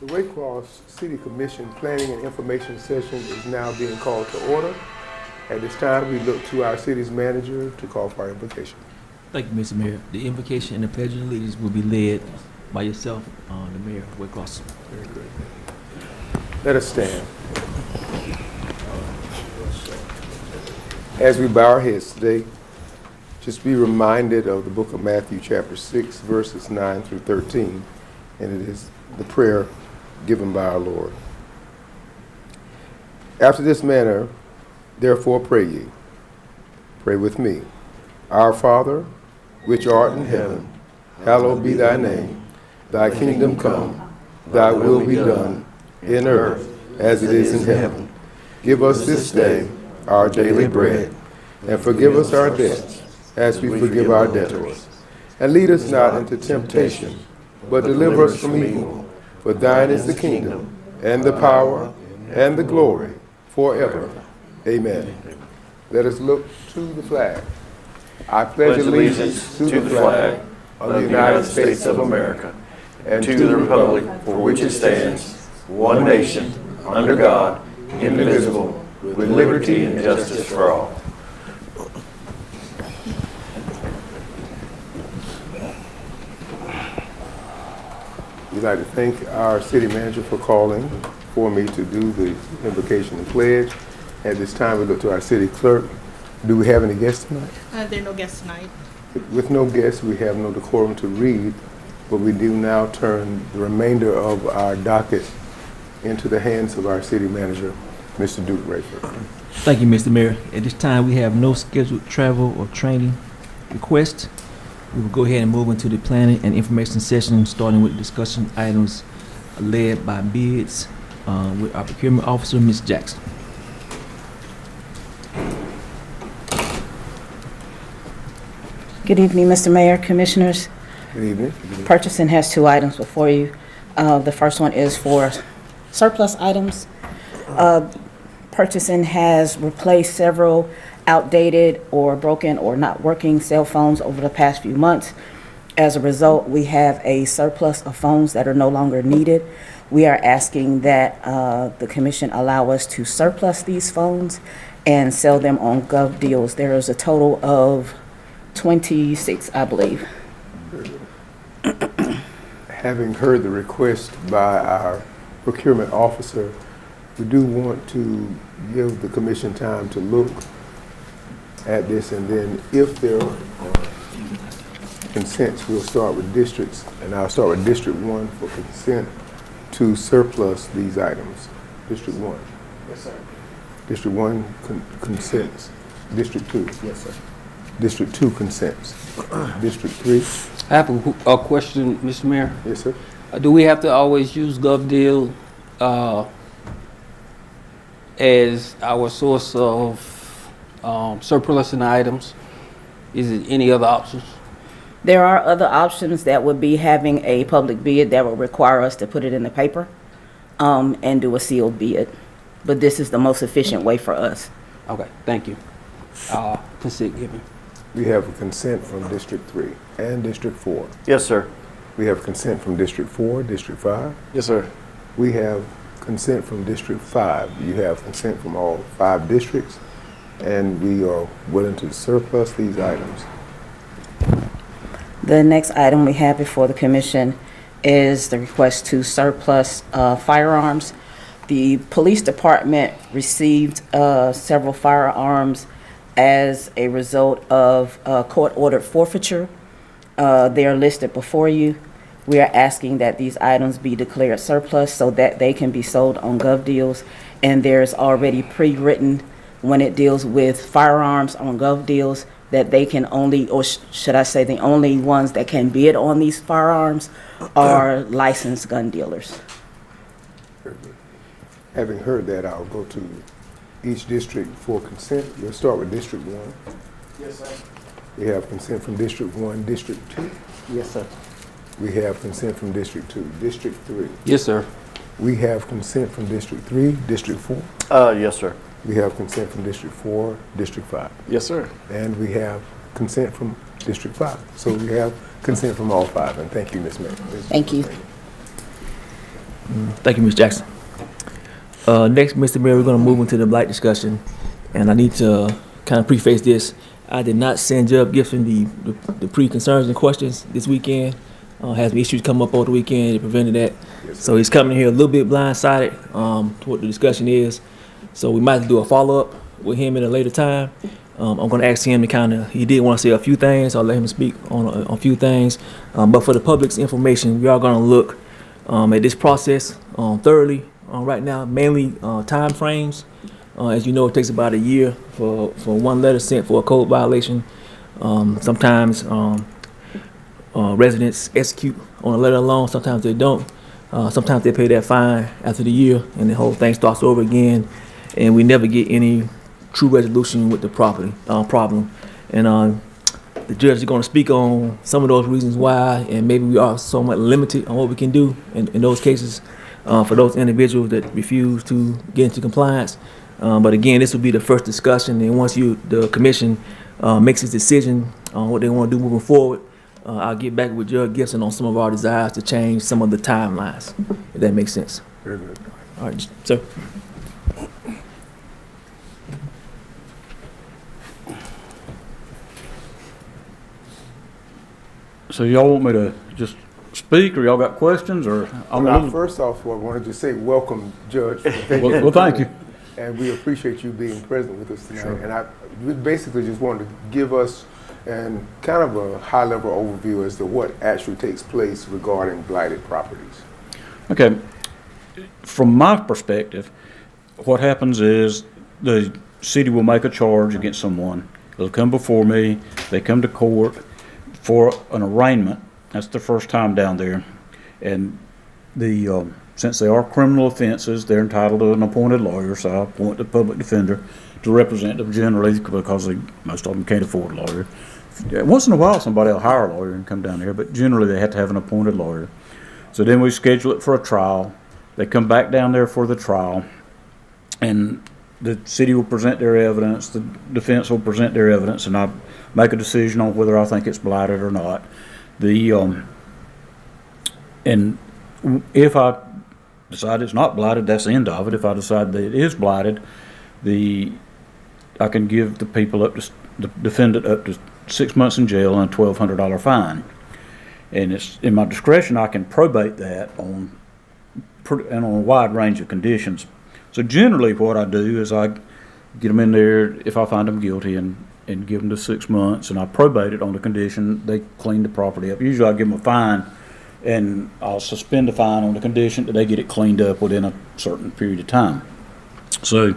The Waycross City Commission Planning and Information Session is now being called to order. At this time, we look to our city's manager to call for our invocation. Thank you, Mr. Mayor. The invocation and the pledge of allegiance will be led by yourself, the Mayor of Waycross. Very good. Let us stand. As we bow our heads today, just be reminded of the book of Matthew, chapter 6, verses 9 through 13, and it is the prayer given by our Lord. After this manner, therefore pray ye. Pray with me. Our Father, which art in heaven, hallowed be thy name. Thy kingdom come, thy will be done, in earth as it is in heaven. Give us this day our daily bread, and forgive us our debts, as we forgive our debtors. And lead us not into temptation, but deliver us from evil. For thine is the kingdom, and the power, and the glory, forever. Amen. Let us look to the flag. I pledge allegiance to the flag of the United States of America, and to the republic for which it stands, one nation, under God, indivisible, with liberty and justice for all. We'd like to thank our city manager for calling for me to do the invocation and pledge. At this time, we look to our city clerk. Do we have any guests tonight? There are no guests tonight. With no guests, we have no decorum to read, but we do now turn the remainder of our docket into the hands of our city manager, Mr. Duke Rayford. Thank you, Mr. Mayor. At this time, we have no scheduled travel or training requests. We will go ahead and move into the planning and information session, starting with discussion items led by bids with our procurement officer, Ms. Jackson. Good evening, Mr. Mayor, Commissioners. Good evening. Purchasing has two items before you. The first one is for surplus items. Purchasing has replaced several outdated or broken or not working cell phones over the past few months. As a result, we have a surplus of phones that are no longer needed. We are asking that the Commission allow us to surplus these phones and sell them on Gov Deals. There is a total of 26, I believe. Having heard the request by our procurement officer, we do want to give the commission time to look at this, and then if there are consents, we'll start with districts, and I'll start with District 1 for consent to surplus these items. District 1. Yes, sir. District 1 consents. District 2. Yes, sir. District 2 consents. District 3. I have a question, Mr. Mayor. Yes, sir. Do we have to always use GovDeal as our source of surplusing items? Is it any other options? There are other options that would be having a public bid that would require us to put it in the paper and do a sealed bid. But this is the most efficient way for us. Okay, thank you. Consent given. We have a consent from District 3 and District 4. Yes, sir. We have consent from District 4, District 5. Yes, sir. We have consent from District 5. You have consent from all 5 districts, and we are willing to surplus these items. The next item we have before the Commission is the request to surplus firearms. The Police Department received several firearms as a result of court-ordered forfeiture. They are listed before you. We are asking that these items be declared surplus so that they can be sold on Gov Deals. And there's already pre-written when it deals with firearms on Gov Deals that they can only, or should I say the only ones that can bid on these firearms are licensed gun dealers. Very good. Having heard that, I'll go to each district for consent. We'll start with District 1. Yes, sir. We have consent from District 1, District 2. Yes, sir. We have consent from District 2, District 3. Yes, sir. We have consent from District 3, District 4. Yes, sir. We have consent from District 4, District 5. Yes, sir. And we have consent from District 5. So we have consent from all 5, and thank you, Ms. Mayor. Thank you. Thank you, Ms. Jackson. Next, Mr. Mayor, we're going to move into the blight discussion, and I need to kind of preface this. I did not send Judge Gibson the pre-concerns and questions this weekend. Has some issues come up over the weekend that prevented that. So he's coming here a little bit blindsided to what the discussion is. So we might have to do a follow-up with him at a later time. I'm going to ask him to kind of, he did want to say a few things. I'll let him speak on a few things. But for the public's information, we are going to look at this process thoroughly right now, mainly time frames. As you know, it takes about a year for one letter sent for a code violation. Sometimes residents execute on a letter alone. Sometimes they don't. Sometimes they pay that fine after the year, and the whole thing starts over again, and we never get any true resolution with the problem. And the judge is going to speak on some of those reasons why, and maybe we are somewhat limited on what we can do in those cases for those individuals that refuse to get into compliance. But again, this will be the first discussion, and once the commission makes its decision on what they want to do moving forward, I'll get back with Judge Gibson on some of our desires to change some of the timelines, if that makes sense. Very good. All right, sir. So y'all want me to just speak, or y'all got questions, or First off, I wanted to say welcome, Judge. well, thank you. And we appreciate you being present with us tonight. Sure. And we basically just wanted to give us kind of a high-level overview as to what actually takes place regarding blighted properties. Okay, from my perspective, what happens is the city will make a charge against someone. They'll come before me, they come to court for an arraignment. That's the first time down there. And since they are criminal offenses, they're entitled to an appointed lawyer, so I appoint the public defender to represent them generally, because most of them can't afford a lawyer. Once in a while, somebody will hire a lawyer and come down here, but generally they have to have an appointed lawyer. So then we schedule it for a trial. They come back down there for the trial, and the city will present their evidence, the defense will present their evidence, and I make a decision on whether I think it's blighted or not. And if I decide it's not blighted, that's the end of it. If I decide that it is blighted, I can give the defendant up to 6 months in jail and a $1,200 fine. And it's in my discretion. I can probate that on a wide range of conditions. So generally what I do is I get them in there if I find them guilty and give them to 6 months, and I probate it on the condition they clean the property up. Usually I give them a fine, and I'll suspend the fine on the condition that they get it cleaned up within a certain period of time. So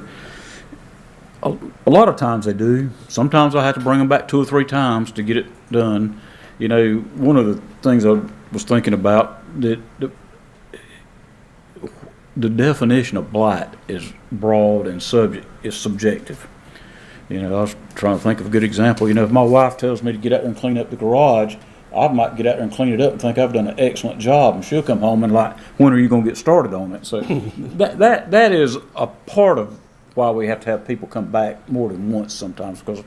a lot of times they do. Sometimes I have to bring them back 2 or 3 times to get it done. You know, one of the things I was thinking about, that the definition of blight is broad and subjective. You know, I was trying to think of a good example. You know, if my wife tells me to get out there and clean up the garage, I might get out there and clean it up and think I've done an excellent job, and she'll come home and like, when are you going to get started on it? So that is a part of why we have to have people come back more than once sometimes, because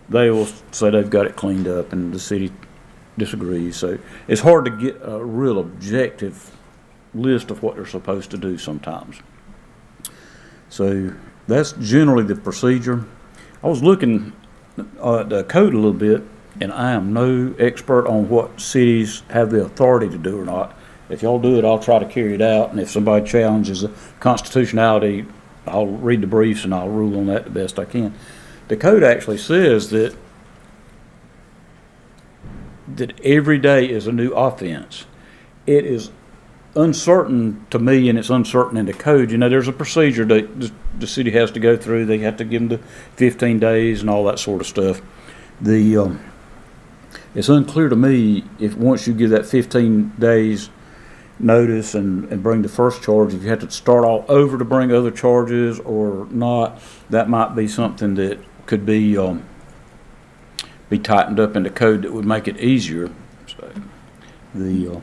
they will say they've got it cleaned up and the city disagrees. So it's hard to get a real objective list of what they're supposed to do sometimes. So that's generally the procedure. I was looking at the code a little bit, and I am no expert on what cities have the authority to do or not. If y'all do it, I'll try to carry it out, and if somebody challenges the constitutionality, I'll read the briefs and I'll rule on that the best I can. The code actually says that every day is a new offense. It is uncertain to me, and it's uncertain in the code. You know, there's a procedure that the city has to go through. They have to give them the 15 days and all that sort of stuff. It's unclear to me if once you give that 15 days notice and bring the first charge, if you have to start all over to bring other charges or not. That might be something that could be tightened up in the code that would make it easier. So the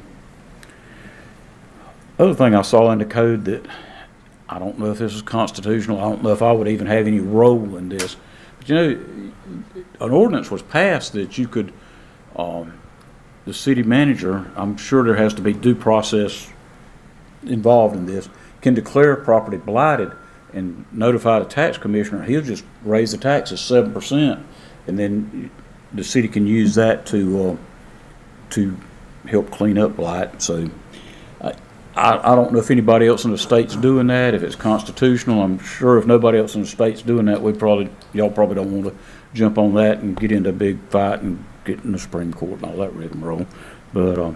other thing I saw in the code that I don't know if this is constitutional, I don't know if I would even have any role in this, but you know, an ordinance was passed that you could, the city manager, I'm sure there has to be due process involved in this can declare property blighted and notify the tax commissioner. He'll just raise the taxes 7%, and then the city can use that to help clean up blight. So I don't know if anybody else in the state's doing that, if it's constitutional. I'm sure if nobody else in the state's doing that, y'all probably don't want to jump on that and get into a big fight and get in the Supreme Court and all that rigmarole. But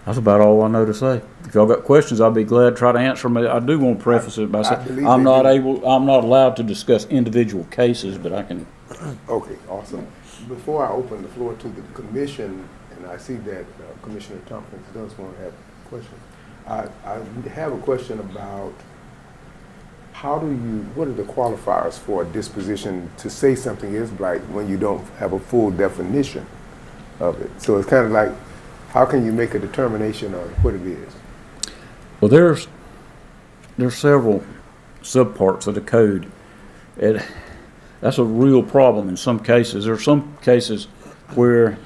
that's about all I know to say. If y'all got questions, I'll be glad to try to answer them. I do want to preface it by saying believe I'm they not allowed to discuss individual cases, but I can. Okay, awesome. Before I open the floor to the commission, and I see that Commissioner Tompkins does want to have a question, I have a question about what are the qualifiers for a disposition to say something is blight when you don't have a full definition of it? So it's kind of like, how can you make a determination on what it is? Well, there's several subparts of the code. That's a real problem in some cases. There are some cases where,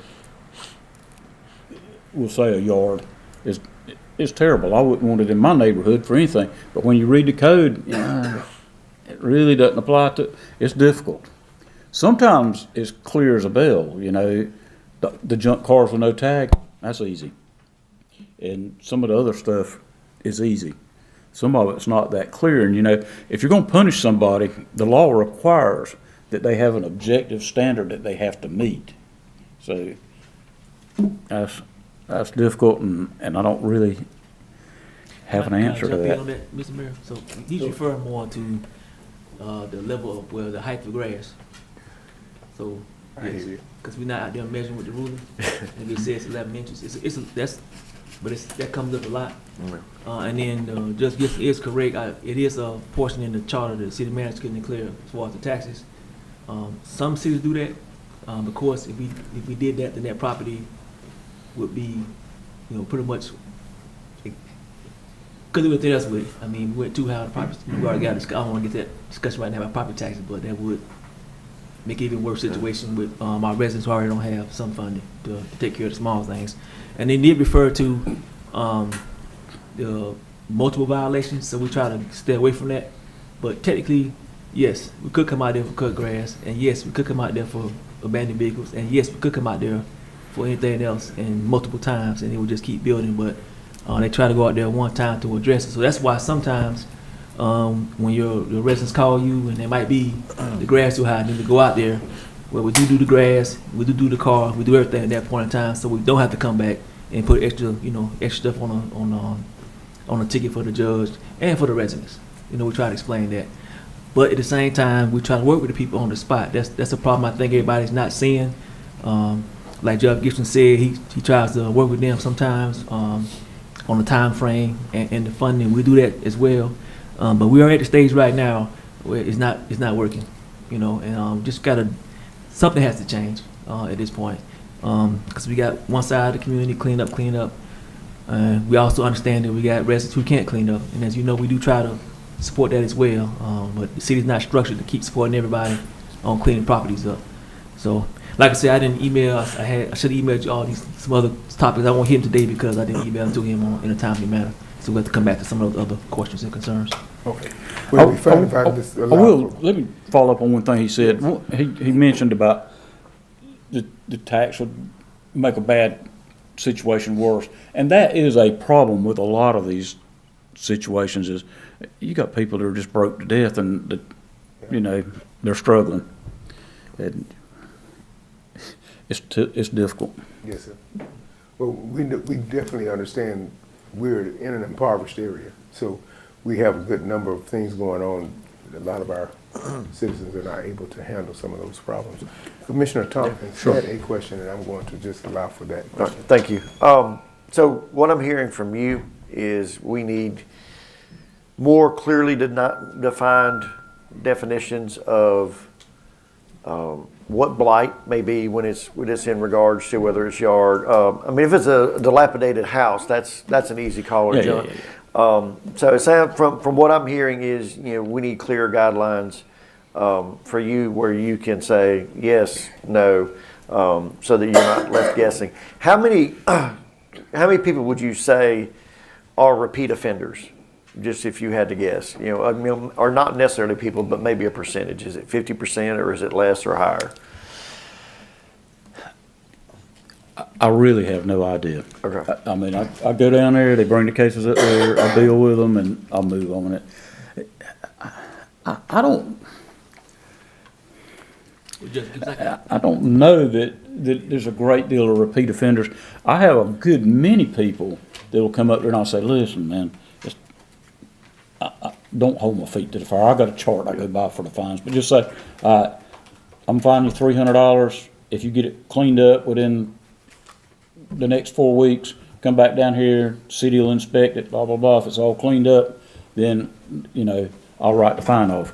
we'll say a yard is terrible. I wouldn't want it in my neighborhood for anything. But when you read the code, it really doesn't apply to. It's difficult. Sometimes it's clear as a bell. The junk cars with no tag. That's easy. And some of the other stuff is easy. Some of it's not that clear. And if you're going to punish somebody, the law requires that they have an objective standard that they have to meet. So that's difficult, and I don't really have an answer to Can I that. jump in on that, Mr. Mayor? So he's referring more to the level of the height of grass. So, I hear you. because we're not out there measuring with the ruler, and it says 11 inches. That comes up a lot. And then Judge Gibson is correct. It is a portion in the charter that the city manager can declare as far as the taxes. Some cities do that. Of course, if we did that, then that property would be, pretty much. Because it was anything else with it. I mean, we went too high on the property. We already got. I don't want to get that discussion right now about property taxes, but that would make it even worse situation with our residents who already don't have some funding to take care of the small things. And they did refer to the multiple violations, so we try to stay away from that. But technically, yes, we could come out there for cut grass, and yes, we could come out there for abandoned vehicles, and yes, we could come out there for anything else, and multiple times, and it would just keep building. But they try to go out there one time to address it. So that's why sometimes when your residents call you and it might be the grass too high, then we go out there. Well, we do the grass, we do the car, we do everything at that point in time, so we don't have to come back and put extra stuff on a ticket for the judge and for the residents. We try to explain that. But at the same time, we try to work with the people on the spot. That's a problem I think everybody's not seeing. Like Judge Gibson said, he tries to work with them sometimes on the time frame and the funding. We do that as well. But we are at the stage right now where it's not working, and just something has to change at this point. Because we got one side of the community clean up. We also understand that we got residents who can't clean up, and as you know, we do try to support that as well. But the city's not structured to keep supporting everybody on cleaning properties up. So, like I said, I didn't email. I should have emailed you all some other topics. I won't hit him today because I didn't email them to him in a timely manner. So we have to come back to some of those other questions and concerns. Okay. Would it be fine if I just I allow will. for- Let me follow up on one thing he said. He mentioned about the tax would make a bad situation worse, and that is a problem with a lot of these situations. Is you got people that are just broke to death, and they're struggling, and it's difficult. Yes, sir. Well, we definitely understand we're in an impoverished area, so we have a good number of things going on. A lot of our citizens are not able to handle some of those problems. Commissioner Tompkins had a question, and I'm going to just allow for that All right, question. thank you. So what I'm hearing from you is we need more clearly defined definitions of what blight may be when it's in regards to whether it's yard. If it's a dilapidated house, that's an easy call or junk. So it sounds from what I'm hearing is we need clear guidelines for you where you can say yes, no, so that you're not left guessing. How many people would you say are repeat offenders? Just if you had to guess, you know, I mean, or not necessarily people, but maybe a percentage. Is it 50% or is it less or higher? I really have no idea. Okay. I mean, I go down there, they bring the cases up there, I deal with them, and I'll move on it. I don't know that there's a great deal of repeat offenders. I have a good many people that will come up there and I'll say, listen, man, I don't hold my feet to the fire. I got a chart I go by for the fines, but just say, I'm fining you $300. If you get it cleaned up within the next 4 weeks, come back down here, city will inspect it, blah, blah, blah. If it's all cleaned up, then, you know, I'll write the fine off.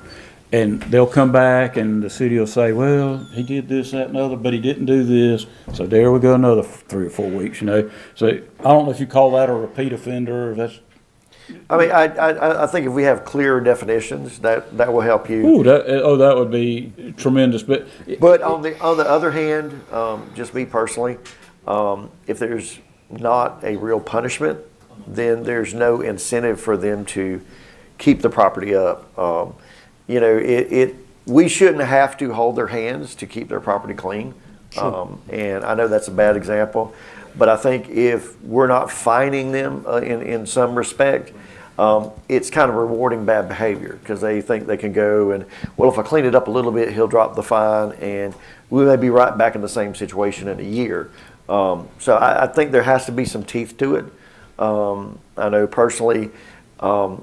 And they'll come back and the city will say, well, he did this, that, and the other, but he didn't do this. So there we go, another 3 or 4 weeks, you know. So I don't know if you call that a repeat offender, or if that's. I mean, I think if we have clear definitions, that will help you. Ooh, that would be tremendous. But On the other hand, just me personally, if there's not a real punishment, then there's no incentive for them to keep the property up. You know, we shouldn't have to hold their hands to keep their property clean. Sure. And I know that's a bad example, but I think if we're not fining them in some respect, it's kind of rewarding bad behavior because they think they can go and, well, if I clean it up a little bit, he'll drop the fine, and we may be right back in the same situation in a year. So I think there has to be some teeth to it. I know personally,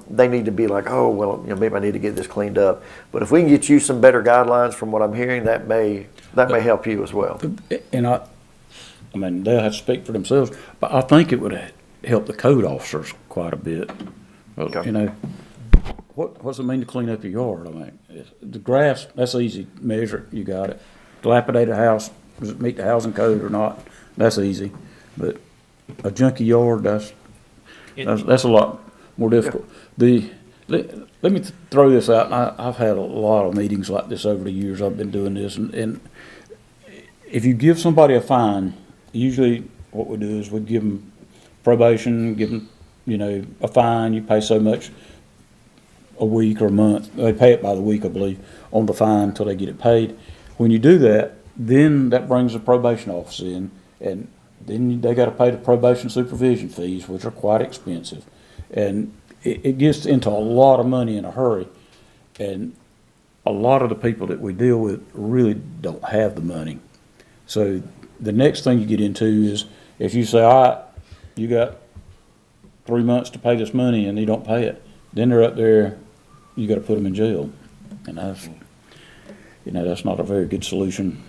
they need to be like, oh, well, you know, maybe I need to get this cleaned up. But if we can get you some better guidelines from what I'm hearing, that may help you as well. And I mean, they'll have to speak for themselves, but I think it would help the code officers quite a bit. Okay. You know, what does it mean to clean up your yard? I mean, the grass, that's easy to measure. You got it. Dilapidated house, does it meet the housing code or not? That's easy. But a junky yard, that's a lot more difficult. Let me throw this out. And I've had a lot of meetings like this over the years. I've been doing this, and if you give somebody a fine, usually what we do is we give them probation, give them, you know, a fine. You pay so much a week or a month. They pay it by the week, I believe, on the fine until they get it paid. When you do that, then that brings the probation office in, and then they got to pay the probation supervision fees, which are quite expensive. And it gets into a lot of money in a hurry. And a lot of the people that we deal with really don't have the money. So the next thing you get into is if you say, all right, you got 3 months to pay this money and you don't pay it, then they're up there, you got to put them in jail. And that's, you know, that's not a very good solution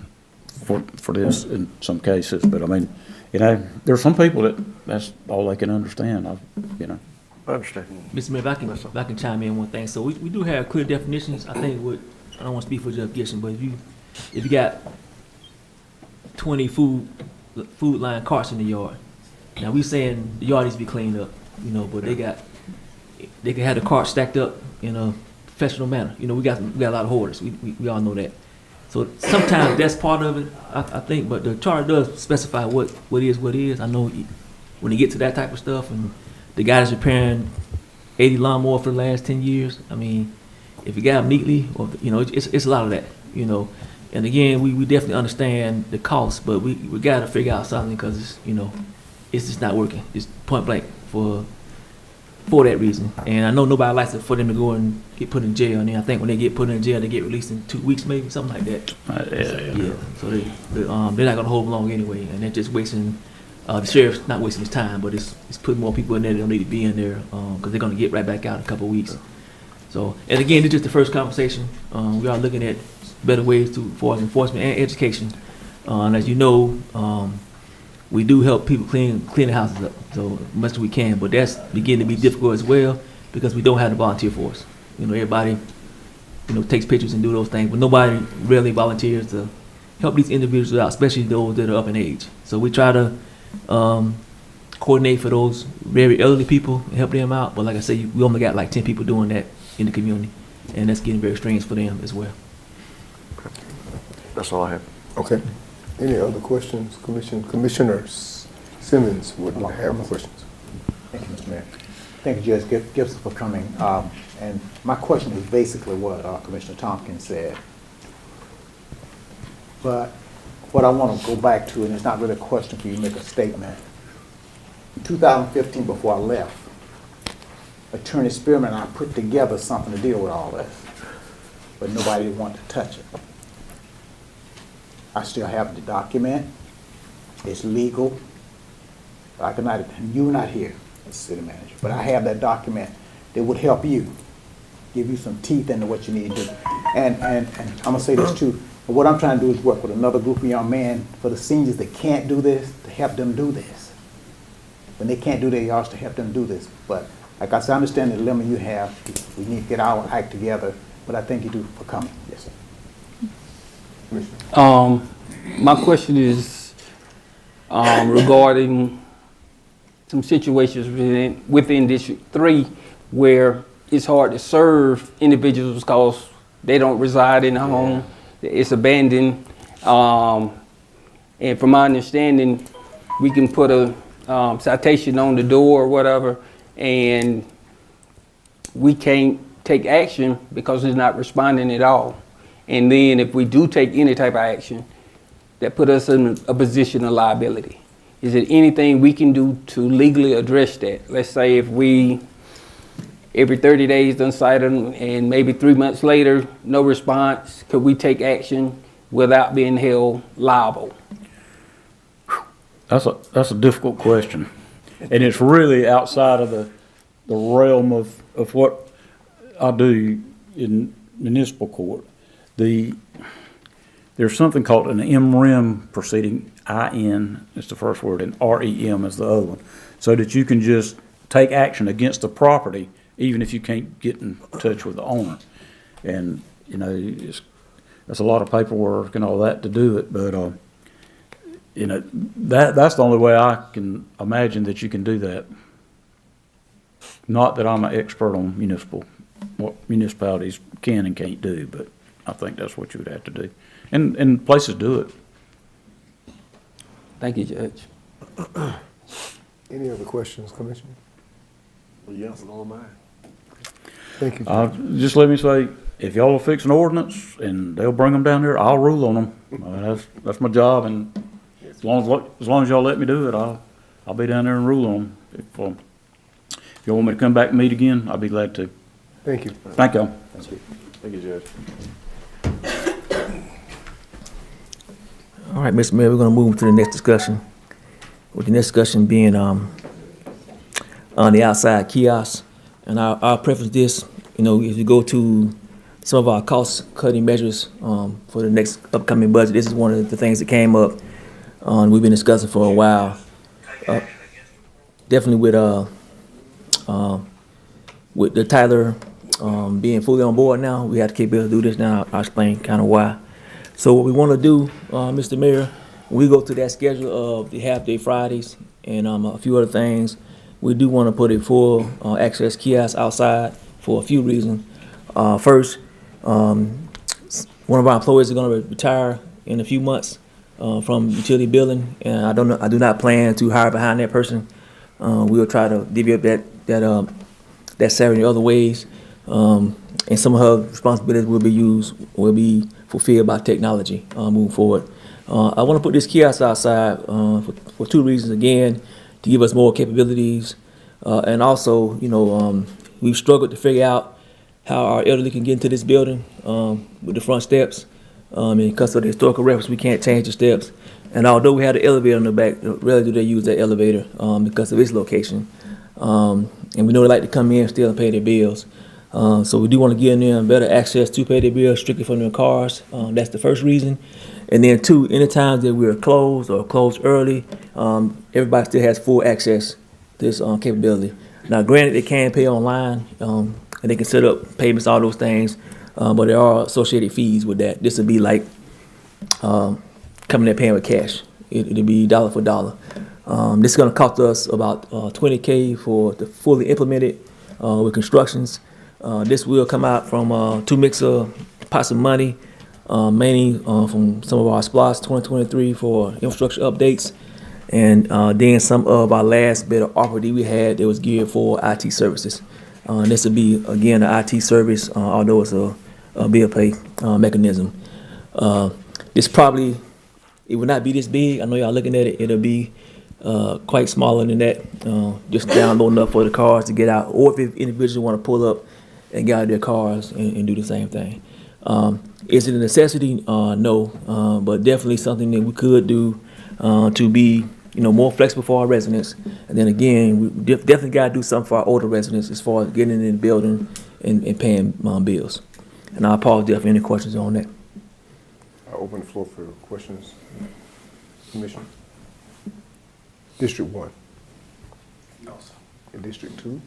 for this in some cases. But I mean, you know, there are some people that's all they can understand, you know. I understand. Mr. Mayor, if I can chime in one thing. So we do have clear definitions. I think I don't want to speak for Jeff Gibson, but if you got 20 food line carts in the yard, now we saying the yard needs to be cleaned up, you know, but they can have the carts stacked up in a professional manner. You know, we got a lot of hoarders. We all know that. So sometimes that's part of it, I think, but the charter does specify what is. I know when you get to that type of stuff, and the guy that's repairing 80 lawnmower for the last 10 years, I mean, if you got them neatly, or, you know, it's a lot of that, you know. And again, we definitely understand the cost, but we got to figure out something because it's, you know, it's just not working. It's point blank for that reason. And I know nobody likes for them to go and get put in jail. And then I think when they get put in jail, they get released in 2 weeks, maybe something like that. Yeah. So they're not gonna hold them long anyway, and they're just wasting. The sheriff's not wasting his time, but it's putting more people in there that don't need to be in there because they're gonna get right back out in a couple of weeks. So, and again, it's just the first conversation. We are looking at better ways for enforcement and education. And as you know, we do help people clean the houses up so much as we can, but that's beginning to be difficult as well because we don't have the volunteer force. You know, everybody, you know, takes pictures and do those things, but nobody really volunteers to help these individuals out, especially those that are up in age. So we try to coordinate for those very elderly people and help them out. But like I said, we only got like 10 people doing that in the community, and that's getting very strange for them as well. That's all I have. Okay. Any other questions, Commissioners? Simmons would have questions. Thank you, Mr. Mayor. Thank you, Judge Gibson, for coming. And my question is basically what Commissioner Tompkins said. But what I want to go back to, and it's not really a question for you to make a statement. In 2015, before I left, Attorney Spearman and I put together something to deal with all this, but nobody wanted to touch it. I still have the document. It's legal. I cannot, you're not here as city manager, but I have that document that would help you, give you some teeth into what you need to do. And I'm gonna say this too, what I'm trying to do is work with another group of young men for the seniors that can't do this, to help them do this. When they can't do their yards, to help them do this. But like I said, I understand the dilemma you have. We need to get our act together, but I thank you do for coming. Yes, sir. My question is regarding some situations within District 3 where it's hard to serve individuals because they don't reside in the home, it's abandoned. And from my understanding, we can put a citation on the door or whatever, and we can't take action because it's not responding at all. And then if we do take any type of action, that put us in a position of liability. Is there anything we can do to legally address that? Let's say if we, every 30 days done cite them and maybe 3 months later, no response, could we take action without being held liable? That's a difficult question. And it's really outside of the realm of what I do in municipal court. There's something called an MREM proceeding. IN is the first word, and REM is the other one. So that you can just take action against the property, even if you can't get in touch with the owner. And, you know, that's a lot of paperwork and all that to do it, but, you know, that's the only way I can imagine that you can do that. Not that I'm an expert on what municipalities can and can't do, but I think that's what you would have to do. And places do it. Thank you, Judge. Any other questions, Commissioner? You answered all mine. Thank you, Judge. Just let me say, if y'all will fix an ordinance and they'll bring them down here, I'll rule on them. That's my job, and as long as y'all let me do it, I'll be down there and rule on them. If you want me to come back and meet again, I'll be glad to. Thank you. Thank y'all. Thank you, Judge. All right, Mr. Mayor, we're gonna move to the next discussion. With the next discussion being on the outside kiosks. And I'll preface this, you know, if you go to some of our cost-cutting measures for the next upcoming budget, this is one of the things that came up. We've been discussing for a while. Definitely with the Tyler being fully on board now, we have the capability to do this now. I'll explain kind of why. So what we want to do, Mr. Mayor, when we go to that schedule of the half-day Fridays and a few other things, we do want to put a full access kiosk outside for a few reasons. First, one of our employees is going to retire in a few months from utility billing, and I do not plan to hire behind that person. We'll try to divvy up that salary in other ways, and some of her responsibilities will be fulfilled by technology moving forward. I want to put this kiosk outside for two reasons. Again, to give us more capabilities, and also, you know, we've struggled to figure out how our elderly can get into this building with the front steps. And because of the historical reference, we can't change the steps. And although we had an elevator in the back, rarely do they use that elevator because of its location. And we know they like to come in still and pay their bills. So we do want to give them better access to pay their bills strictly from their cars. That's the first reason. And then two, any times that we're closed or closed early, everybody still has full access to this capability. Now, granted, they can pay online, and they can set up payments, all those things, but there are associated fees with that. This would be like coming in paying with cash. It'll be dollar for dollar. This is going to cost us about $20K for the fully implemented with constructions. This will come out from two mixer pots of money, mainly from some of our SPLOST 2023 for infrastructure updates. And then some of our last bit of opportunity we had that was geared for IT services. This will be, again, an IT service, although it's a bill pay mechanism. This probably, it will not be this big. I know y'all looking at it. It'll be quite smaller than that, just downloading up for the cars to get out, or if individuals want to pull up and get out of their cars and do the same thing. Is it a necessity? No, but definitely something that we could do to be, more flexible for our residents. And then again, we definitely got to do something for our older residents as far as getting in the building and paying bills. And I'll pause there for any questions on that. I open the floor for questions. Commissioner? District 1? No, sir. And District 2?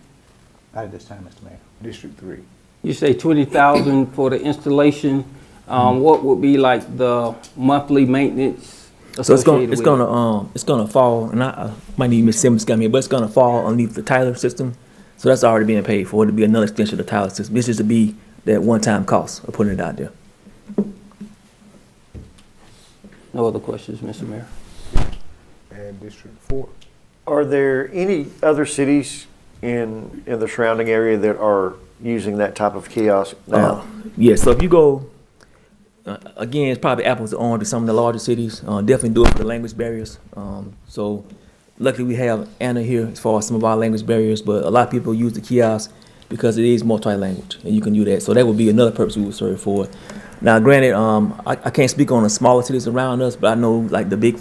Not at this time, Mr. Mayor. District 3? You say 20,000 for the installation. What would be like the monthly maintenance So it's associated with it? it's gonna fall, and I might need Ms. Simmons to come here, but it's gonna fall underneath the Tyler system. So that's already being paid for. It'll be another extension of the Tyler system. This is to be that one-time cost of putting it out there. No other questions, Mr. Mayor? And District 4? Are there any other cities in the surrounding area that are using that type of kiosk now? Yeah, so if you go, again, it's probably apples to oranges to some of the larger cities. Definitely do it for the language barriers. So luckily we have Anna here as far as some of our language barriers, but a lot of people use the kiosk because it is multi-language, and you can do that. So that would be another purpose we would serve for. Now, granted, I can't speak on the smaller cities around us, but I know like the big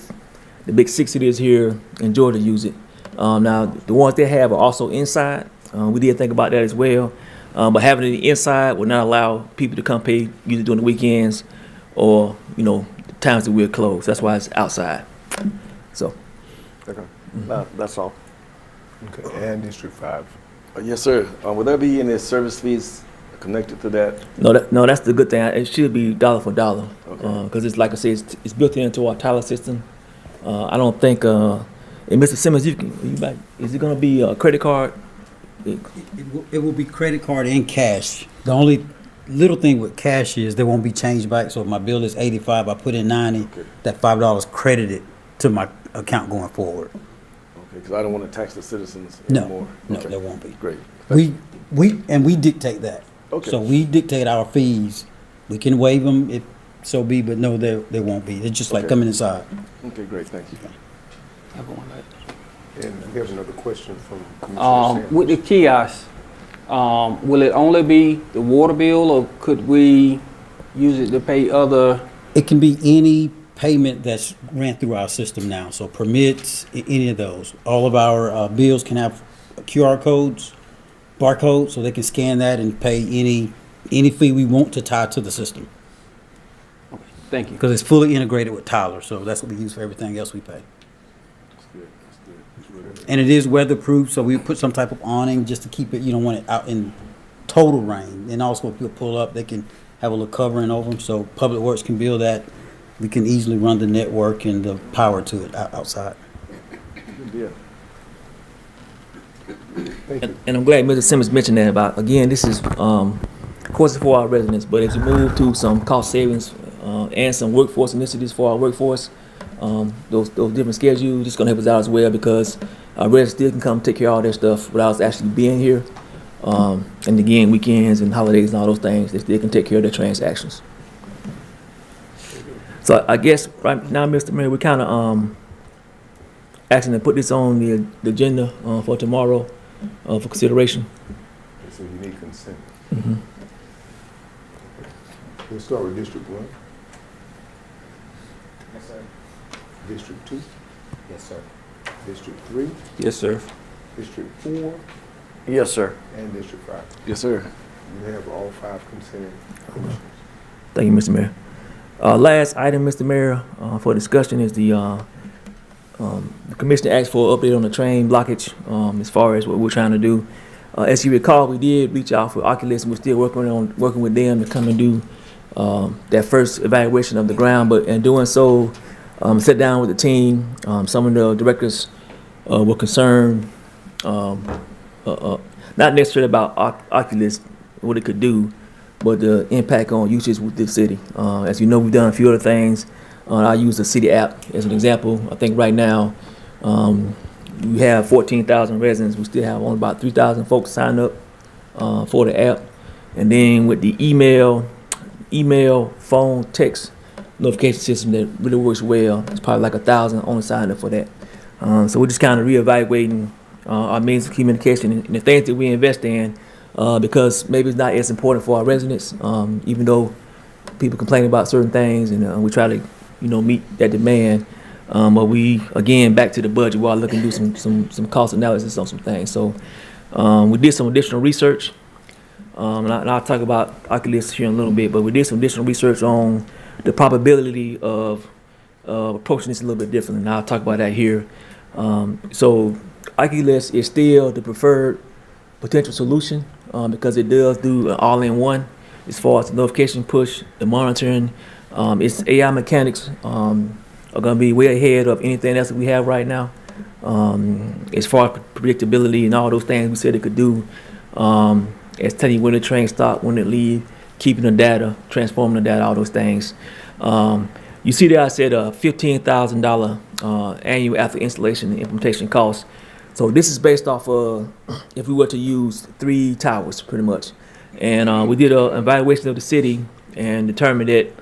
6 cities here in Georgia use it. Now, the ones they have are also inside. We did think about that as well. But having it inside would not allow people to come pay either during the weekends or, the times that we're closed. That's why it's outside. So, Okay. That's all. Okay, and District 5? Yes, sir. Will there be any service fees connected to that? no, that's the good thing. It should be dollar for dollar. Okay. Because it's like I said, it's built into our Tyler system. I don't think, and Mr. Simmons, is it going to be a credit card? It will be credit card and cash. The only little thing with cash is there won't be change back. So if my bill is 85, I put in 90, Okay. that $5 credited to my account going forward. Okay, because I don't want to tax the citizens No, anymore. no, Okay. there won't be. Great. We dictate that. Okay. So we dictate our fees. We can waive them if so be, but no, there won't be. It's just like Okay. coming inside. Okay, great. Thank you. And we have another question from Commissioner With the Sanders. kiosk, will it only be the water bill, or could we use it to pay other? It can be any payment that's ran through our system now. So permits, any of those. All of our bills can have QR codes, barcodes, so they can scan that and pay any fee we want to tie to the system. Thank you. Because it's fully integrated with Tyler, so that's what we use for everything else we pay. That's good. That's good. That's really And it is weatherproof, so we put some type of awning just to keep it, you don't want it out in total rain. And also if people pull up, they can have a little covering over them, so Public Works can build that. We can easily run the network and the power to it outside. good deal. Thank you. And I'm glad Mr. Simmons mentioned that about, again, this is, of course, it's for our residents, but as we move to some cost savings and some workforce initiatives for our workforce, those different schedules, it's going to help us out as well because our residents still can come take care of all their stuff without us actually being here. And again, weekends and holidays and all those things, they still can take care of their transactions. So I guess right now, Mr. Mayor, we're kind of asking to put this on the agenda for tomorrow for consideration. So you need consent. Mhm. We'll start with District 1. Yes, sir. District 2, Yes, sir. District 3, Yes, sir. District 4, Yes, sir. and District 5. Yes, sir. You have all 5 consenting commissioners. Thank you, Mr. Mayor. Last item, Mr. Mayor, for discussion is the commissioner asked for an update on the train blockage as far as what we're trying to do. As you recall, we did reach out for Oculus, and we're still working with them to come and do that first evaluation of the ground. But in doing so, sat down with the team. Some of the directors were concerned, not necessarily about Oculus, what it could do, but the impact on usage with the city. As you know, we've done a few other things. I use the city app as an example. I think right now We have 14,000 residents. We still have only about 3,000 folks signed up for the app. And then with the email, phone, text notification system that really works well, it's probably like 1,000 only signed up for that. So we're just kind of reevaluating our means of communication and the things that we invest in because maybe it's not as important for our residents, even though people complain about certain things and we try to, meet that demand. But we, again, back to the budget, we are looking to do some cost analysis on some things. So we did some additional research. And I'll talk about Oculus here in a little bit, but we did some additional research on the probability of approaching this a little bit differently, and I'll talk about that here. So Oculus is still the preferred potential solution because it does do an all-in-one as far as the notification push, the monitoring. Its AI mechanics are going to be way ahead of anything else that we have right now. As far as predictability and all those things we said it could do, as telling you when the train stop, when it leave, keeping the data, transforming the data, all those things. You see there I said $15,000 annual after installation and implementation costs. So this is based off of if we were to use 3 towers pretty much. And we did an evaluation of the city and determined that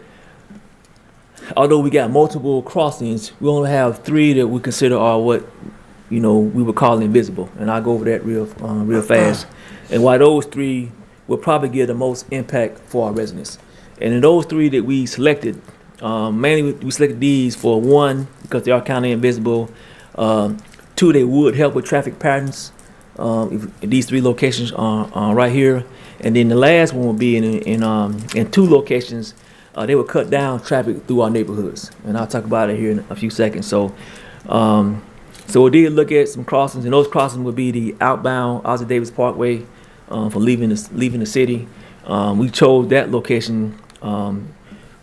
although we got multiple crossings, we only have 3 that we consider are what we would call invisible. And I'll go over that real fast. And why those 3 will probably get the most impact for our residents. And in those 3 that we selected, mainly we selected these for 1, because they are kind of invisible. 2, they would help with traffic patterns. If these 3 locations are right here. And then the last one will be in 2 locations. They will cut down traffic through our neighborhoods. And I'll talk about it here in a few seconds. So we did look at some crossings, and those crossings would be the outbound Oscar Davis Parkway for leaving the city. We chose that location.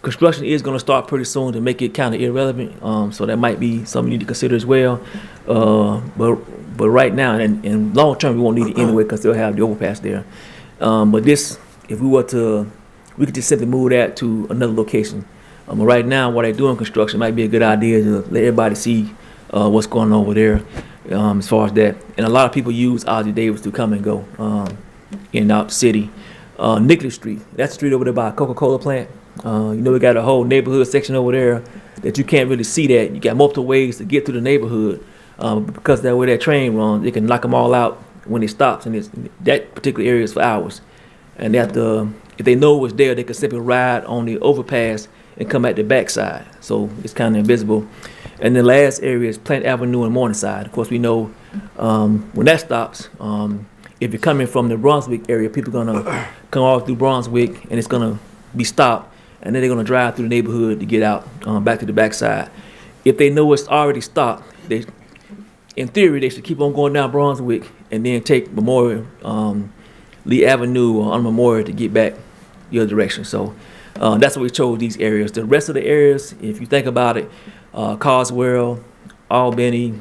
Construction is going to start pretty soon to make it kind of irrelevant, so that might be something you need to consider as well. But right now, and long term, we won't need it anyway because they'll have the overpass there. But this, if we could just simply move that to another location. But right now, while they're doing construction, it might be a good idea to let everybody see what's going on over there as far as that. And a lot of people use Oscar Davis to come and go in and out the city. Nicholas Street, that's the street over there by a Coca-Cola plant. We got a whole neighborhood section over there that you can't really see that. You got multiple ways to get through the neighborhood because that way that train runs, they can knock them all out when it stops, and that particular area is for hours. And if they know what's there, they can simply ride on the overpass and come at the backside. So it's kind of invisible. And the last area is Plant Avenue and Morningside. Of course, we know when that stops, if you're coming from the Brunswick area, people are gonna come all through Brunswick, and it's gonna be stopped, and then they're gonna drive through the neighborhood to get out back to the backside. If they know it's already stopped, in theory, they should keep on going down Brunswick and then take Memorial, Lee Avenue or on Memorial to get back the other direction. So that's why we chose these areas. The rest of the areas, if you think about it, Carswell, Albany,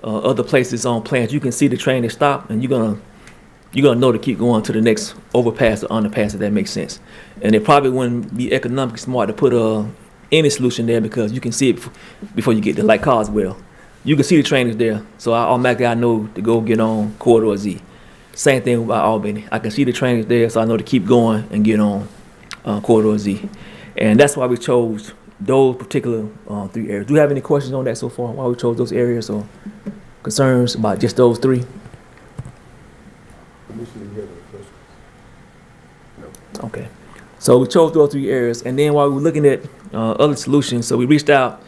other places on plants, you can see the train that stop, and you're gonna know to keep going to the next overpass or underpass, if that makes sense. And it probably wouldn't be economically smart to put any solution there because you can see it before you get there, like Carswell. You can see the train is there, so I know to go get on Corridor Z. Same thing about Albany. I can see the train is there, so I know to keep going and get on Corridor Z. And that's why we chose those particular 3 areas. Do you have any questions on that so far? Why we chose those areas or concerns about just those 3? Okay. So we chose those 3 areas, and then while we were looking at other solutions, so we reached out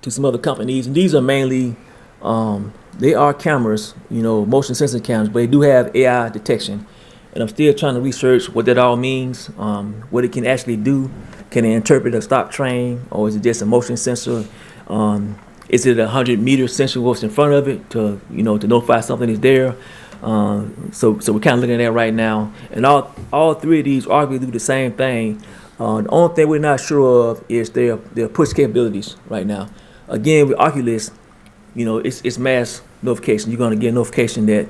to some other companies, and these are mainly they are cameras, motion sensor cameras, but they do have AI detection. And I'm still trying to research what that all means, what it can actually do. Can it interpret a stop train, or is it just a motion sensor? Is it a 100-meter sensor what's in front of it to notify something is there? So we're kind of looking at that right now. And all 3 of these arguably do the same thing. The only thing we're not sure of is their push capabilities right now. Again, with Oculus, it's mass notification. You're going to get a notification that,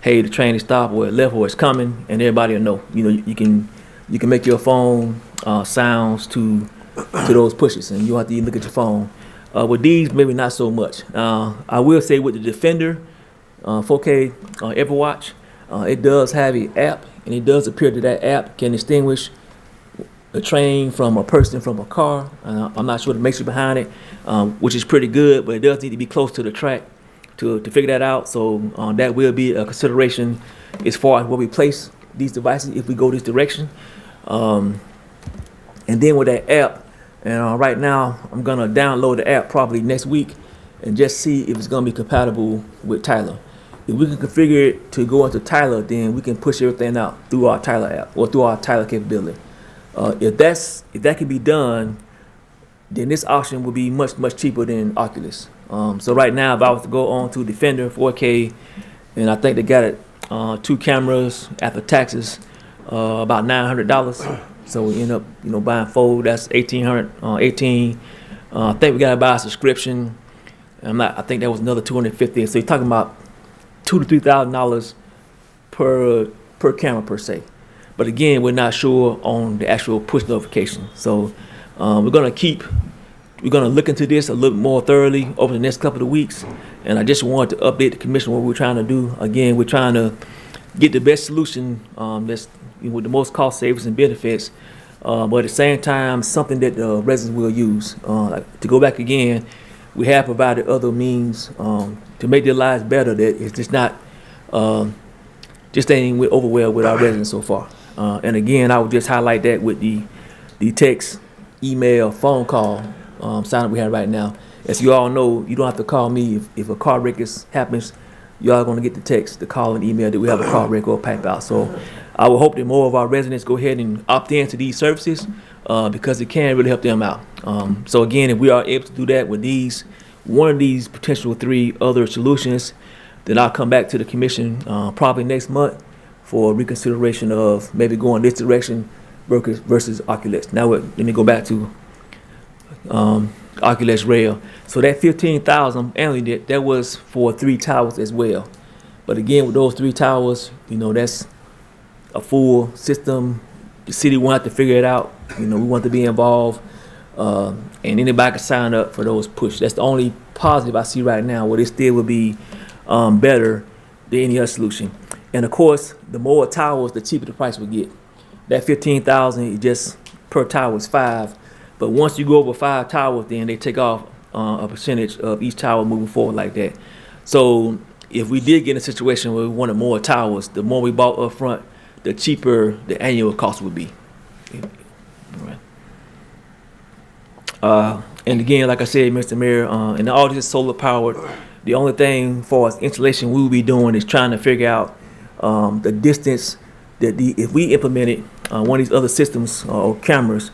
hey, the train is stopped or it left or it's coming, and everybody will know. You can make your phone sounds to those pushes, and you don't have to even look at your phone. With these, maybe not so much. I will say with the Defender 4K Everwatch, it does have an app, and it does appear that that app can distinguish a train from a person from a car. I'm not sure the makeup behind it, which is pretty good, but it does need to be close to the track to figure that out. So that will be a consideration as far as where we place these devices if we go this direction. And then with that app, and right now I'm gonna download the app probably next week and just see if it's gonna be compatible with Tyler. If we can configure it to go into Tyler, then we can push everything out through our Tyler app or through our Tyler capability. If that can be done, then this option will be much cheaper than Oculus. So right now, if I was to go on to Defender 4K, and I think they got it 2 cameras after taxes, about $900. So we end up buying 4. That's $1,818. I think we gotta buy a subscription. I think that was another $250. So you're talking about $2,000 to $3,000 per camera per se. But again, we're not sure on the actual push notification. So we're gonna look into this a little more thoroughly over the next couple of weeks. And I just wanted to update the commission what we're trying to do. Again, we're trying to get the best solution that's with the most cost savings and benefits, but at the same time, something that the residents will use. To go back again, we have provided other means to make their lives better. That it's just not just staying overwhelmed with our residents so far. And again, I would just highlight that with the text, email, phone call sign up we have right now. As you all know, you don't have to call me if a car wreck happens. You all going to get the text, the call, and email that we have a car wreck or a pipe out. So I would hope that more of our residents go ahead and opt into these services because it can really help them out. So again, if we are able to do that with one of these potential 3 other solutions, then I'll come back to the commission probably next month for reconsideration of maybe going this direction versus Oculus. Now let me go back to Oculus Rail. So that $15,000 annually, that was for 3 towers as well. But again, with those 3 towers, that's a full system. The city will have to figure it out. We want to be involved, and anybody can sign up for those push. That's the only positive I see right now. Where it still would be better than any other solution. And of course, the more towers, the cheaper the price would get. That $15,000 is just per tower is 5. But once you go over 5 towers, then they take off a percentage of each tower moving forward like that. So if we did get in a situation where we wanted more towers, the more we bought up front, the cheaper the annual cost would be. And again, like I said, Mr. Mayor, and all this is solar powered. The only thing for us installation we will be doing is trying to figure out the distance that if we implemented one of these other systems or cameras,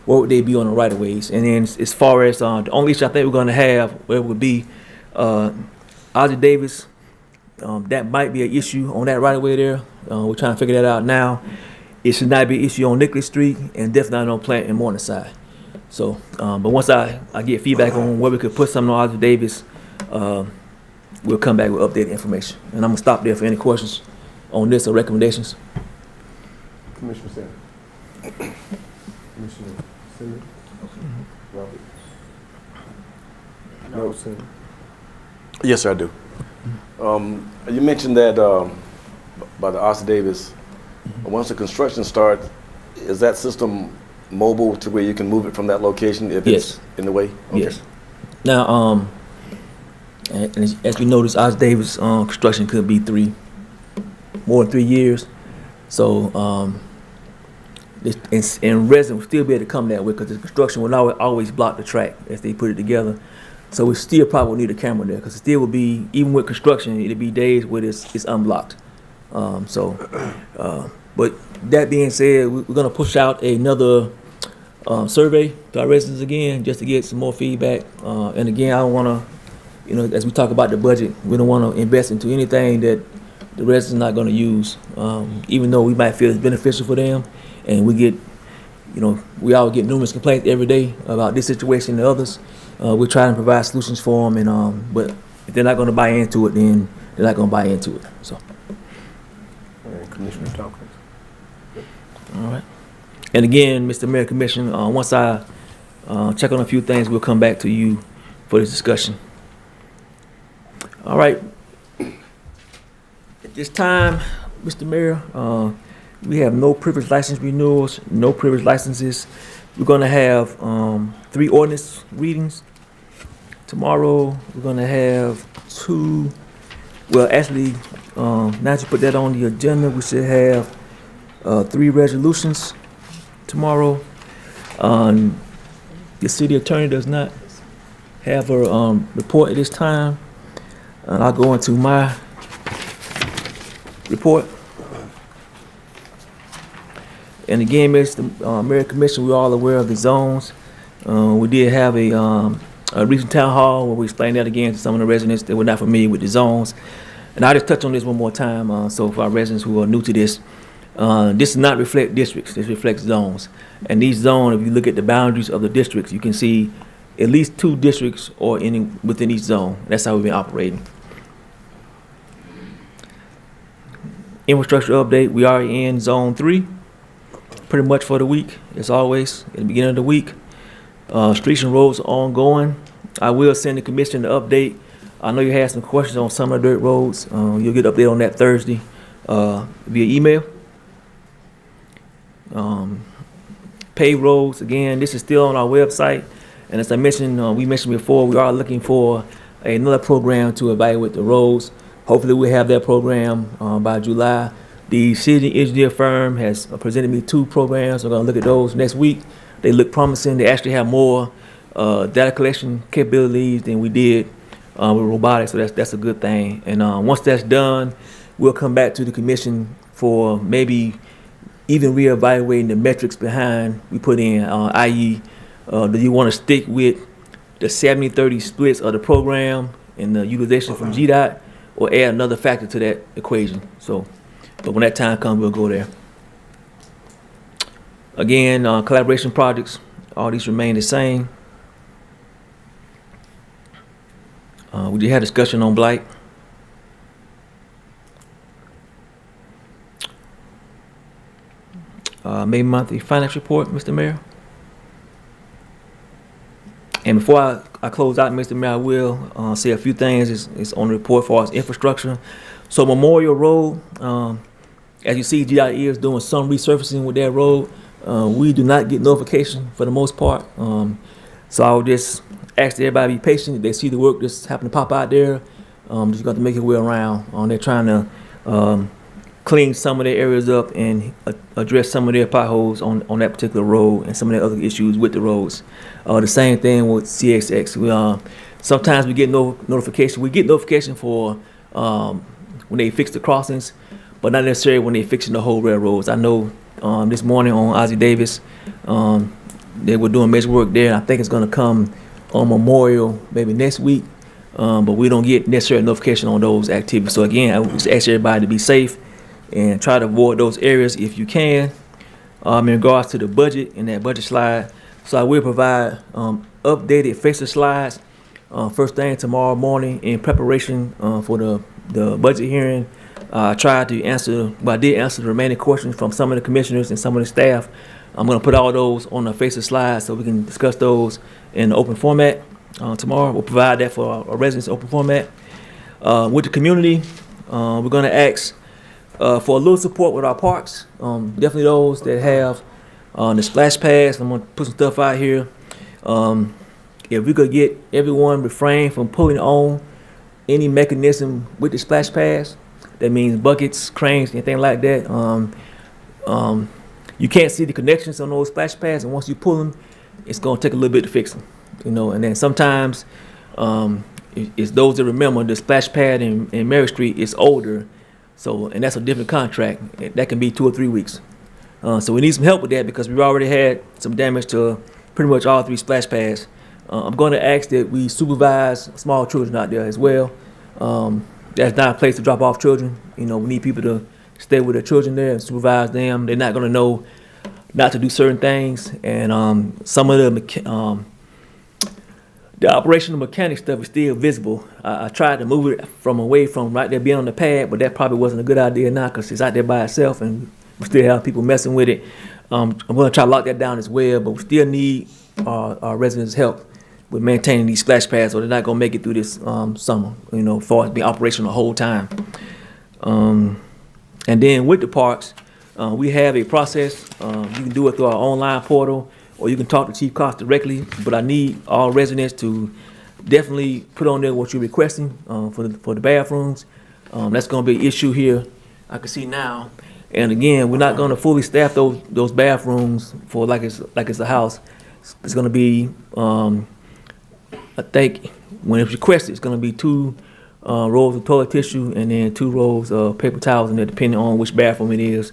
what would they be on the right of ways? And then as far as the only issue I think we're going to have, where it would be Oscar Davis, that might be an issue on that right of way there. We're trying to figure that out now. It should not be an issue on Nicholas Street and definitely not on Plant and Morningside. So, but once I get feedback on where we could put something on Oscar Davis, we'll come back with updated information. And I'm gonna stop there for any questions on this or recommendations. Commissioner Sanders. Commissioner Simmons. Robert. No, Simmons. Yes, sir, I do. You mentioned that by the Oscar Davis, once the construction starts, is that system mobile to where you can move it from that location if it's in the way? Okay. Yes. Now, and as we noticed, Oscar Davis construction could be more than 3 years. So, and residents will still be able to come that way because the construction will always block the track as they put it together. So we still probably will need a camera there because it still will be, even with construction, it'll be days where it's unblocked. But that being said, we're gonna push out another survey to our residents again, just to get some more feedback. And again, I don't wanna, as we talk about the budget, we don't wanna invest into anything that the residents are not gonna use, even though we might feel it's beneficial for them. And we all get numerous complaints every day about this situation and others. We're trying to provide solutions for them, and but if they're not gonna buy into it, then they're not gonna buy into it, so. And Commissioner Tompkins. All right. And again, Mr. Mayor Commission, once I check on a few things, we'll come back to you for this discussion. All right. At this time, Mr. Mayor, we have no privilege license renewals, no privilege licenses. We're gonna have 3 ordinance readings. Tomorrow, we're gonna have 2, well, actually, now that you put that on the agenda, we should have 3 resolutions tomorrow. The city attorney does not have a report at this time. I'll go into my report. And again, Mr. Mayor Commission, we're all aware of the zones. We did have a recent town hall where we explained that again to some of the residents that were not familiar with the zones. And I'll just touch on this one more time. So for our residents who are new to this, this does not reflect districts, this reflects zones. And these zones, if you look at the boundaries of the districts, you can see at least 2 districts or within each zone. That's how we've been operating. Infrastructure update, we are in zone 3, pretty much for the week, as always, at the beginning of the week. Streets and roads are ongoing. I will send the commission the update. I know you had some questions on some of the dirt roads. You'll get an update on that Thursday via email. Paved roads, again, this is still on our website. And as I mentioned, we mentioned before, we are looking for another program to evaluate the roads. Hopefully we'll have that program by July. The city engineer firm has presented me 2 programs. We're gonna look at those next week. They look promising. They actually have more data collection capabilities than we did with robotics, so that's a good thing. And once that's done, we'll come back to the commission for maybe even reevaluating the metrics behind we put in, i.e., do you want to stick with the 70-30 splits of the program and the utilization from GDOT, or add another factor to that equation? So, but when that time comes, we'll go there. Again, collaboration projects, all these remain the same. We just had a discussion on blight. May monthly finance report, Mr. Mayor. And before I close out, Mr. Mayor, I will say a few things. It's on the report for us infrastructure. So Memorial Road, as you see, GIE is doing some resurfacing with that road. We do not get notification for the most part. So I would just ask everybody to be patient. If they see the work that's happening to pop out there, just got to make your way around. They're trying to clean some of their areas up and address some of their potholes on that particular road and some of the other issues with the roads. The same thing with CXX. Sometimes we get notification. We get notification for when they fix the crossings, but not necessarily when they're fixing the whole railroads. I know this morning on Ozzie Davis, they were doing major work there. I think it's going to come on Memorial maybe next week, but we don't get necessary notification on those activities. So again, I would just ask everybody to be safe and try to avoid those areas if you can. In regards to the budget and that budget slide, so I will provide updated FACER slides first thing tomorrow morning in preparation for the budget hearing. I did answer the remaining questions from some of the commissioners and some of the staff. I'm going to put all those on the FACER slides so we can discuss those in the open format tomorrow. We'll provide that for our residents open format. With the community, we're going to ask for a little support with our parks. Definitely those that have the splash pads. I'm going to put some stuff out here. If we could get everyone refrain from pulling on any mechanism with the splash pads, that means buckets, cranes, anything like that. You can't see the connections on those splash pads, and once you pull them, it's going to take a little bit to fix them. And then sometimes it's those that remember the splash pad in Mary Street is older. So, and that's a different contract. That can be 2 or 3 weeks. So we need some help with that because we've already had some damage to pretty much all 3 splash pads. I'm going to ask that we supervise small children out there as well. That's not a place to drop off children. We need people to stay with their children there and supervise them. They're not going to know not to do certain things. And some of the operational mechanic stuff is still visible. I tried to move it away from right there being on the pad, but that probably wasn't a good idea now because it's out there by itself and we still have people messing with it. I'm going to try to lock that down as well, but we still need our residents' help with maintaining these splash pads, or they're not gonna make it through this summer. You know, as far as being operational the whole time. And then with the parks, we have a process. You can do it through our online portal, or you can talk to Chief Cox directly. But I need all residents to definitely put on there what you're requesting for the bathrooms. That's going to be an issue here. I can see now. And again, we're not going to fully staff those bathrooms for like it's a house. It's going to be, I think, when it's requested, it's going to be 2 rolls of toilet tissue and then 2 rolls of paper towels in there, depending on which bathroom it is.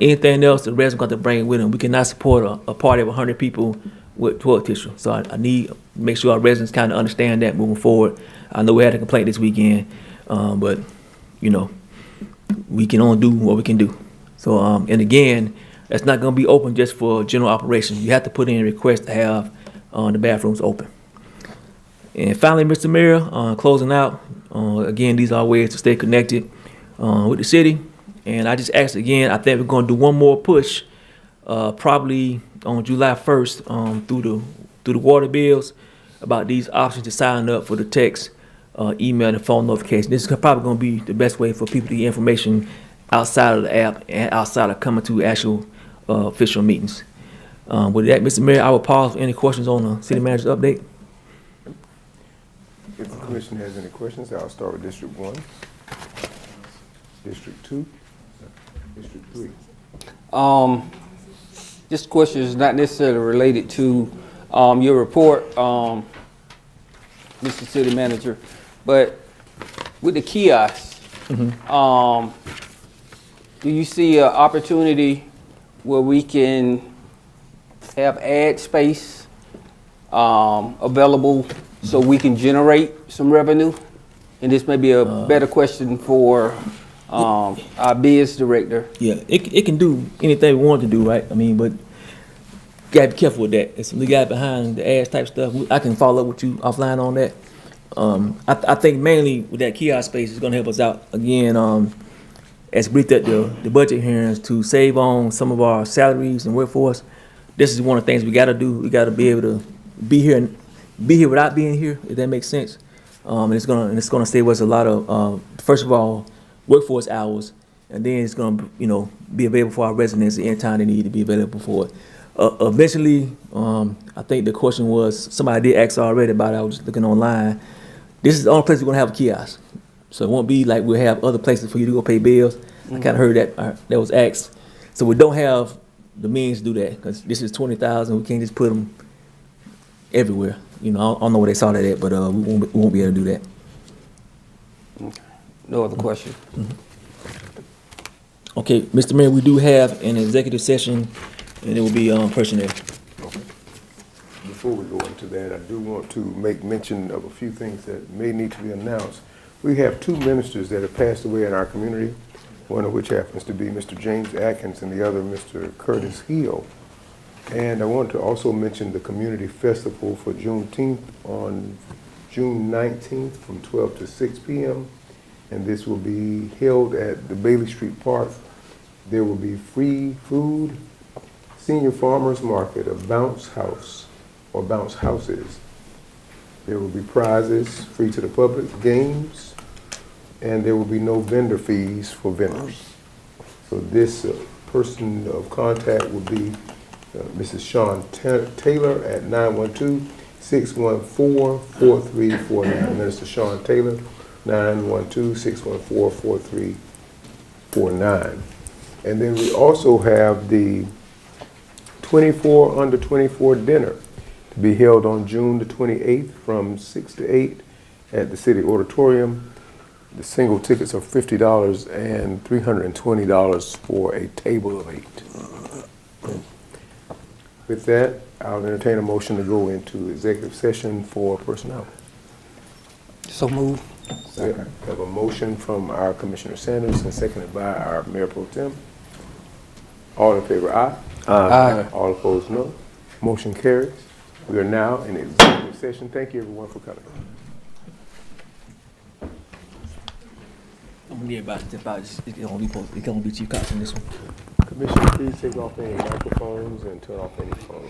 Anything else, the residents got to bring it with them. We cannot support a party of 100 people with toilet tissue. So I need to make sure our residents kind of understand that moving forward. I know we had a complaint this weekend, but you know, we can only do what we can do. So and again, that's not going to be open just for general operations. You have to put in a request to have the bathrooms open. And finally, Mr. Mayor, closing out, again, these are ways to stay connected with the city. And I just asked again, I think we're going to do one more push, probably on July 1st through the water bills about these options to sign up for the text, email, and phone notification. This is probably going to be the best way for people to get information outside of the app and outside of coming to actual official meetings. With that, Mr. Mayor, I will pause for any questions on the city manager's update. If the commission has any questions, I'll start with District 1, District 2, District 3. This question is not necessarily related to your report, Mr. City Manager, but with the kiosks, do you see an opportunity where we can have ad space available so we can generate some revenue? And this may be a better question for our biz director. Yeah, it can do anything we want to do, right? I mean, but gotta be careful with that. There's some legality behind the ads type stuff. I can follow up with you offline on that. I think mainly with that kiosk space is gonna help us out. Again, as briefed at the budget hearings, to save on some of our salaries and workforce. This is one of the things we gotta do. We gotta be able to be here without being here, if that makes sense. And it's gonna save us a lot of first of all, workforce hours, and then it's gonna be available for our residents at any time they need to be available for it. Eventually, I think the question was, somebody did ask already about it. I was just looking online. This is the only place we're gonna have a kiosk, so it won't be like we'll have other places for you to go pay bills. I kind of heard that was asked, so we don't have the means to do that because this is 20,000. We can't just put them everywhere. I don't know where they saw that at, but we won't be able to do that. No other question. Okay, Mr. Mayor, we do have an executive session, and it will be personnel. Before we go into that, I do want to make mention of a few things that may need to be announced. We have 2 ministers that have passed away in our community, one of which happens to be Mr. James Atkins and the other Mr. Curtis Hill. And I want to also mention the community festival for Juneteenth on June 19th from 12 to 6 p.m. And this will be held at the Bailey Street Park. There will be free food, senior farmers market, a bounce house or bounce houses. There will be prizes free to the public, games, and there will be no vendor fees for vendors. So this person of contact will be Mrs. Sean Taylor at 912-614-4349. Minister Sean Taylor, 912-614-4349. And then we also have the 24 under 24 dinner to be held on June the 28th from 6 to 8 at the City Auditorium. The single tickets are $50 and $320 for a table of 8. With that, I'll entertain a motion to go into executive session for personnel. So move. We have a motion from our Commissioner Sanders and seconded by our Mayor Pro Tem. All in favor, aye. Aye. All opposed, no. Motion carries. We are now in executive session. Thank you, everyone, for coming. I'm gonna need everybody to step out. It's gonna be Chief Cox in this one. Commissioner, please take off any microphones and turn off any phones.